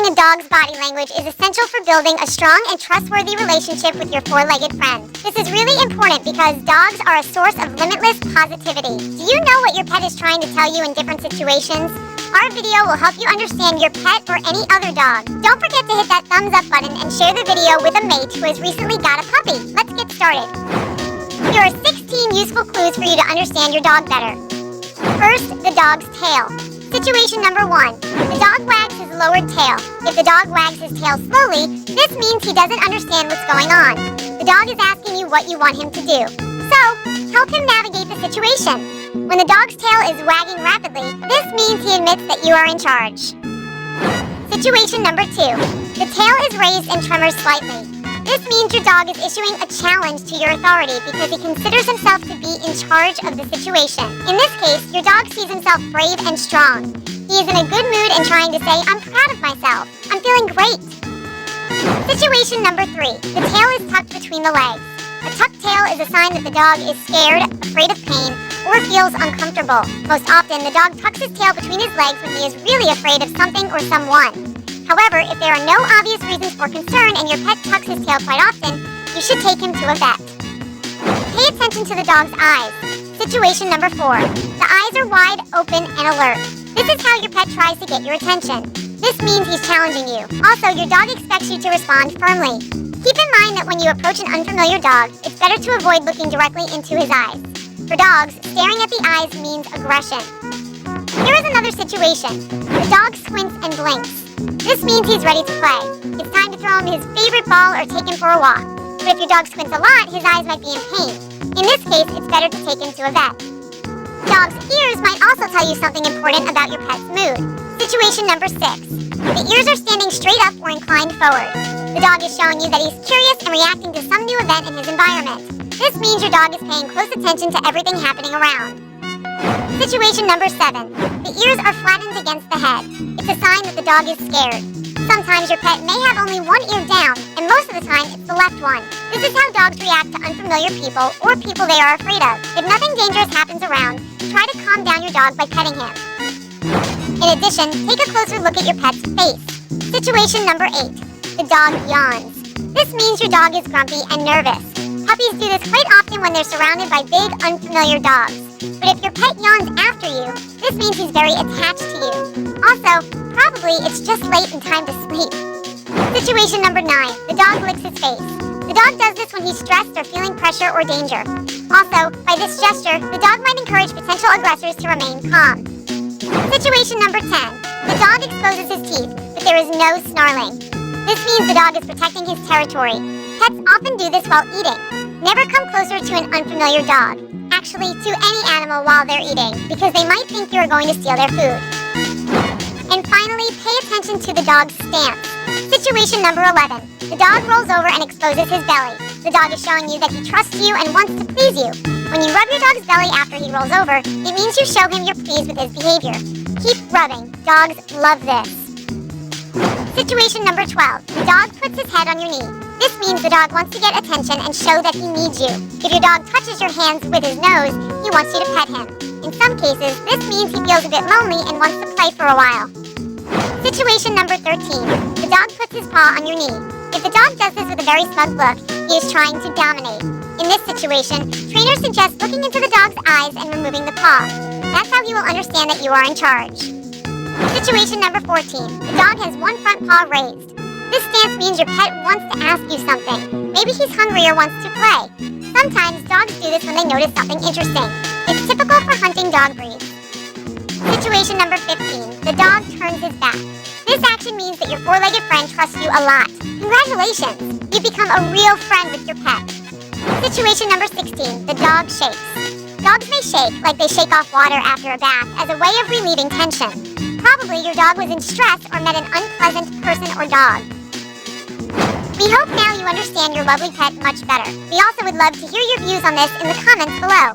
a dog's body language is essential for building a strong and trustworthy relationship with your four-legged friend. This is really important because dogs are a source of limitless positivity. Do you know what your pet is trying to tell you in different situations? Our video will help you understand your pet or any other dog. Don't forget to hit that thumbs up button and share the video with a mate who has recently got a puppy. Let's get started. Here are 16 useful clues for you to understand your dog better. First, the dog's tail. Situation number 1. The dog wags his lowered tail. If the dog wags his tail slowly, this means he doesn't understand what's going on. The dog is asking you what you want him to do. So, help him navigate the situation. When the dog's tail is wagging rapidly, this means he admits that you are in charge. Situation number 2. The tail is raised and tremors slightly. This means your dog is issuing a challenge to your authority because he considers himself to be in charge of the situation. In this case, your dog sees himself brave and strong. He is in a good mood and trying to say, "I'm proud of myself. I'm feeling great." Situation number 3. The tail is tucked between the legs. A tucked tail is a sign that the dog is scared, afraid of pain, or feels uncomfortable. Most often, the dog tucks his tail between his legs when he is really afraid of something or someone. However, if there are no obvious reasons for concern and your pet tucks his tail quite often, you should take him to a vet. Pay attention to the dog's eyes. Situation number 4. The eyes are wide, open, and alert. This is how your pet tries to get your attention. This means he's challenging you. Also, your dog expects you to respond firmly. Keep in mind that when you approach an unfamiliar dog, it's better to avoid looking directly into his eyes. For dogs, staring at the eyes means aggression. Here is another situation. The dog squints and blinks. This means he's ready to play. It's time to throw him his favorite ball or take him for a walk. But if your dog squints a lot, his eyes might be in pain. In this case, it's better to take him to a vet. Dog's ears might also tell you something important about your pet's mood. Situation number 6. The ears are standing straight up or inclined forward. The dog is showing you that he's curious and reacting to some new event in his environment. This means your dog is paying close attention to everything happening around. Situation number 7. The ears are flattened against the head. It's a sign that the dog is scared. Sometimes your pet may have only one ear down, and most of the time it's the left one. This is how dogs react to unfamiliar people or people they are afraid of. If nothing dangerous happens around, try to calm down your dog by petting him. In addition, take a closer look at your pet's face. Situation number 8. The dog yawns. This means your dog is grumpy and nervous. Puppies do this quite often when they're surrounded by big, unfamiliar dogs. But if your pet yawns after you, this means he's very attached to you. Also, probably it's just late and time to sleep. Situation number 9. The dog licks his face. The dog does this when he's stressed or feeling pressure or danger. Also, by this gesture, the dog might encourage potential aggressors to remain calm. Situation number 10. The dog exposes his teeth, but there is no snarling. This means the dog is protecting his territory. Pets often do this while eating. Never come closer to an unfamiliar dog. Actually, to any animal while they're eating, because they might think you're going to steal their food. And finally, pay attention to the dog's stance. Situation number 11. The dog rolls over and exposes his belly. The dog is showing you that he trusts you and wants to please you. When you rub your dog's belly after he rolls over, it means you show him you're pleased with his behavior. Keep rubbing. Dogs love this. Situation number 12. The dog puts his head on your knee. This means the dog wants to get attention and show that he needs you. If your dog touches your hands with his nose, he wants you to pet him. In some cases, this means he feels a bit lonely and wants to play for a while. Situation number 13. The dog puts his paw on your knee. If the dog does this with a very smug look, he is trying to dominate. In this situation, trainers suggest looking into the dog's eyes and removing the paw. That's how he will understand that you are in charge. Situation number 14. The dog has one front paw raised. This stance means your pet wants to ask you something. Maybe he's hungry or wants to play. Sometimes dogs do this when they notice something interesting. It's typical for hunting dog breeds. Situation number 15. The dog turns his back. This action means that your four-legged friend trusts you a lot. Congratulations! You've become a real friend with your pet. Situation number 16. The dog shakes. Dogs may shake like they shake off water after a bath as a way of relieving tension. Probably your dog was in stress or met an unpleasant person or dog. We hope now you understand your lovely pet much better. We also would love to hear your views on this in the comments below.